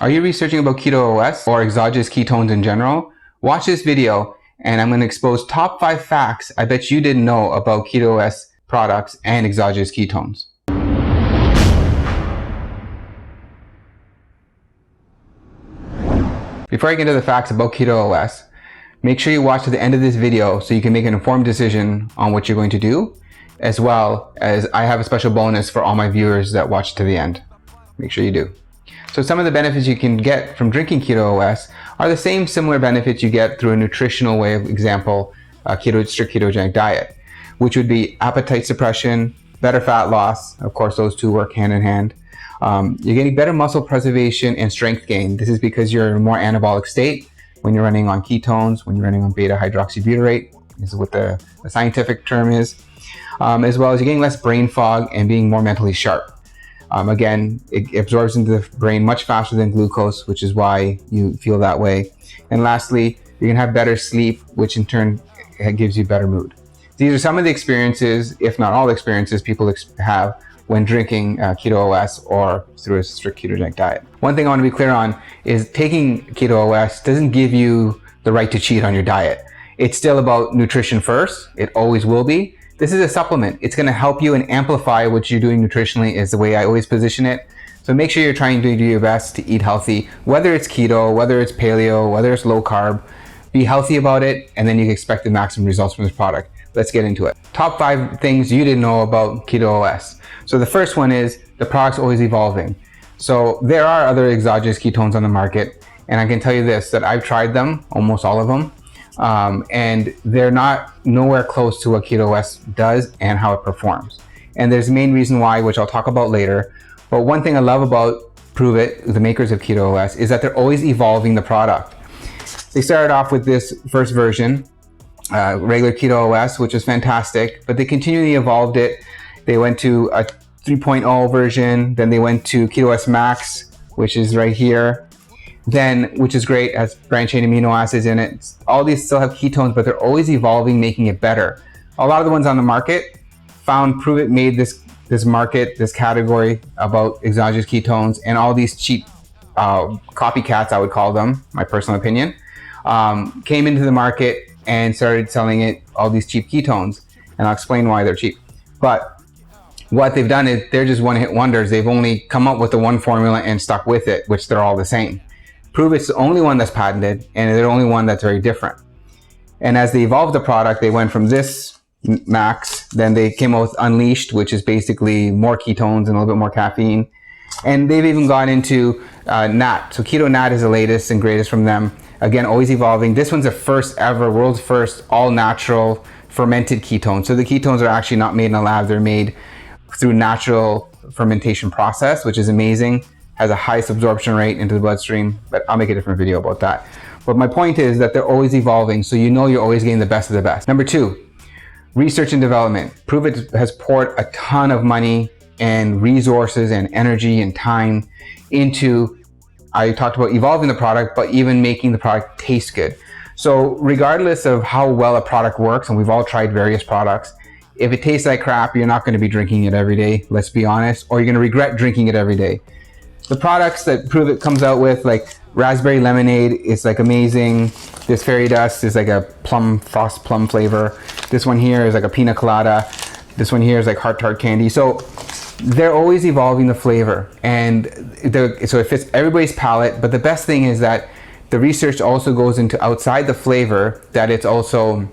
Are you researching about Keto OS or exogenous ketones in general? Watch this video and I'm going to expose top 5 facts I bet you didn't know about Keto OS products and exogenous ketones. Before I get into the facts about Keto OS, make sure you watch to the end of this video so you can make an informed decision on what you're going to do, as well as I have a special bonus for all my viewers that watch to the end. Make sure you do. So some of the benefits you can get from drinking Keto OS are the same similar benefits you get through a nutritional way, of example, a strict ketogenic diet, which would be appetite suppression, better fat loss. Of course, those two work hand in hand. You're getting better muscle preservation and strength gain. This is because you're in a more anabolic state when you're running on ketones, when you're running on beta hydroxybutyrate, is what the scientific term is, as well as you're getting less brain fog and being more mentally sharp. Again, it absorbs into the brain much faster than glucose, which is why you feel that way. And lastly, you can have better sleep, which in turn gives you better mood. These are some of the experiences, if not all the experiences, people have when drinking Keto OS or through a strict ketogenic diet. One thing I want to be clear on is taking Keto OS doesn't give you the right to cheat on your diet. It's still about nutrition first. It always will be. This is a supplement. It's going to help you and amplify what you're doing nutritionally, is the way I always position it. So make sure you're trying to do your best to eat healthy, whether it's keto, whether it's paleo, whether it's low carb. Be healthy about it, and then you can expect the maximum results from this product. Let's get into it. Top 5 things you didn't know about Keto OS. So the first one is the product's always evolving. So there are other exogenous ketones on the market, and I can tell you this, that I've tried them, almost all of them, and they're nowhere close to what Keto OS does and how it performs. And there's a main reason why, which I'll talk about later. But one thing I love about Pruvit, the makers of Keto OS, is that they're always evolving the product. They started off with this first version, regular Keto OS, which is fantastic, but they continually evolved it. They went to a 3.0 version, then they went to Keto OS Max, which is right here. Then, which is great, has branched chain amino acids in it. All these still have ketones, but they're always evolving, making it better. A lot of the ones on the market found Pruvit made this market, this category about exogenous ketones, and all these cheap copycats, I would call them, my personal opinion, came into the market and started selling it all these cheap ketones. And I'll explain why they're cheap. But what they've done is they're just one-hit wonders. They've only come up with the one formula and stuck with it, which they're all the same. Pruvit's the only one that's patented, and they're the only one that's very different. And as they evolved the product, they went from this Max, then they came out with Unleashed, which is basically more ketones and a little bit more caffeine. And they've even gone into NAT. So Keto NAT is the latest and greatest from them. Again, always evolving. This one's the first ever, world's first all-natural fermented ketone. So the ketones are actually not made in a lab. They're made through natural fermentation process, which is amazing. Has a highest absorption rate into the bloodstream, but I'll make a different video about that. But my point is that they're always evolving, so you know you're always getting the best of the best. Number 2, research and development. Pruvit has poured a ton of money and resources and energy and time into, I talked about evolving the product, but even making the product taste good. So regardless of how well a product works, and we've all tried various products, if it tastes like crap, you're not going to be drinking it every day, let's be honest, or you're going to regret drinking it every day. The products that Pruvit comes out with, like raspberry lemonade, it's like amazing. This fairy dust is like a frost plum flavor. This one here is like a pina colada. This one here is like heart tart candy. So they're always evolving the flavor, and so it fits everybody's palate. But the best thing is that the research also goes into outside the flavor, that it's also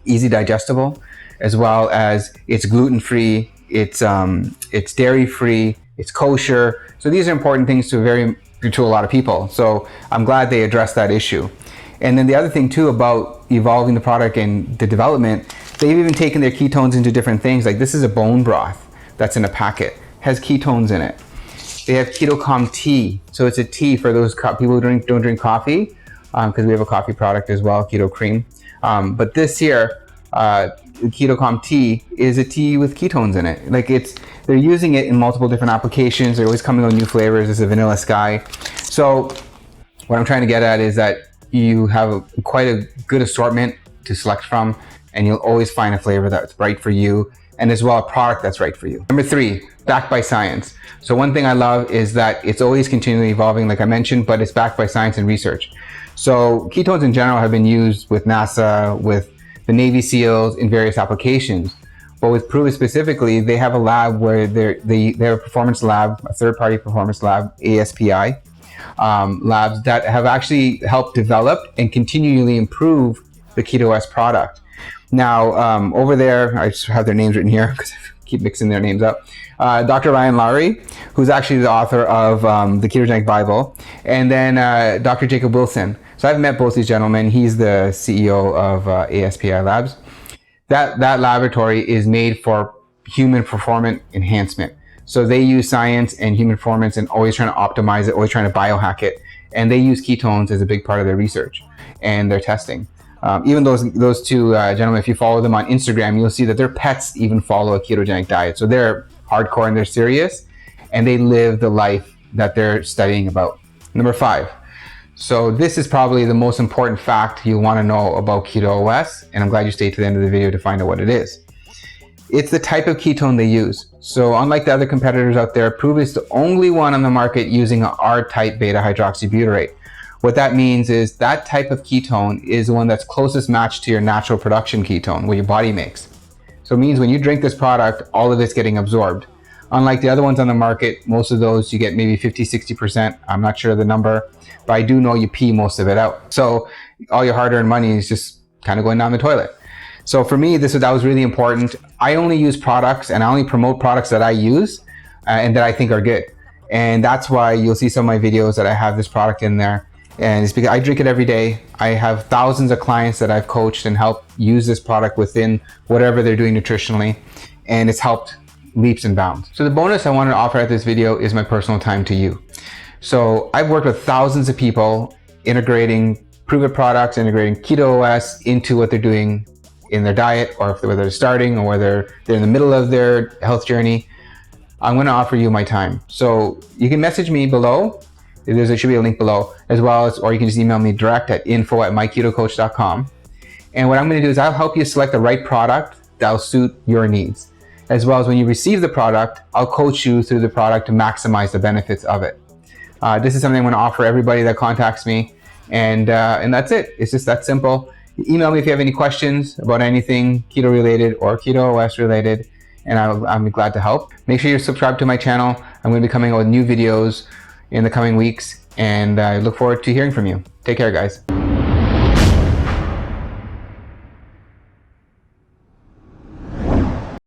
easy digestible, as well as it's gluten-free, it's dairy-free, it's kosher. So these are important things to a lot of people. So I'm glad they addressed that issue. And then the other thing too about evolving the product and the development, they've even taken their ketones into different things. Like this is a bone broth that's in a packet, has ketones in it. They have KetoCalm tea. So it's a tea for those people who don't drink coffee, because we have a coffee product as well, Keto Cream. But this here, KetoCalm tea is a tea with ketones in it. Like they're using it in multiple different applications. They're always coming with new flavors. This is a Vanilla Sky. So what I'm trying to get at is that you have quite a good assortment to select from, and you'll always find a flavor that's right for you, and as well a product that's right for you. Number 3, backed by science. So one thing I love is that it's always continually evolving, like I mentioned, but it's backed by science and research. So ketones in general have been used with NASA, with the Navy SEALs in various applications. But with Pruvit specifically, they have a lab where they have a performance lab, a third-party performance lab, ASPI, labs that have actually helped develop and continually improve the Keto OS product. Now, over there, I just have their names written here because I keep mixing their names up. Dr. Ryan Lowry, who's actually the author of the Ketogenic Bible, and then Dr. Jacob Wilson. So I've met both these gentlemen. He's the CEO of ASPI Labs. That laboratory is made for human performance enhancement. So they use science and human performance and always trying to optimize it, always trying to biohack it. And they use ketones as a big part of their research and their testing. Even those two gentlemen, if you follow them on Instagram, you'll see that their pets even follow a ketogenic diet. So they're hardcore and they're serious, and they live the life that they're studying about. Number 5. So this is probably the most important fact you want to know about Keto OS, and I'm glad you stayed to the end of the video to find out what it is. It's the type of ketone they use. So unlike the other competitors out there, Pruvit is the only one on the market using an R-type beta-hydroxybutyrate. What that means is that type of ketone is the one that's closest matched to your natural production ketone, what your body makes. So it means when you drink this product, all of it's getting absorbed. Unlike the other ones on the market, most of those you get maybe 50-60%. I'm not sure of the number, but I do know you pee most of it out. So all your hard-earned money is just kind of going down the toilet. So for me, that was really important. I only use products and I only promote products that I use and that I think are good. And that's why you'll see some of my videos that I have this product in there. And it's because I drink it every day. I have thousands of clients that I've coached and helped use this product within whatever they're doing nutritionally. And it's helped leaps and bounds. So the bonus I wanted to offer at this video is my personal time to you. So I've worked with thousands of people integrating Pruvit products, integrating Keto OS into what they're doing in their diet, or whether they're starting or whether they're in the middle of their health journey. I'm going to offer you my time. So you can message me below. There should be a link below, as well as, or you can just email me direct at info@myketocoach.com. And what I'm going to do is I'll help you select the right product that'll suit your needs. As well as when you receive the product, I'll coach you through the product to maximize the benefits of it. This is something I'm going to offer everybody that contacts me, and that's it. It's just that simple. Email me if you have any questions about anything keto related or Keto OS related, and I'll be glad to help. Make sure you're subscribed to my channel. I'm going to be coming out with new videos in the coming weeks, and I look forward to hearing from you. Take care, guys.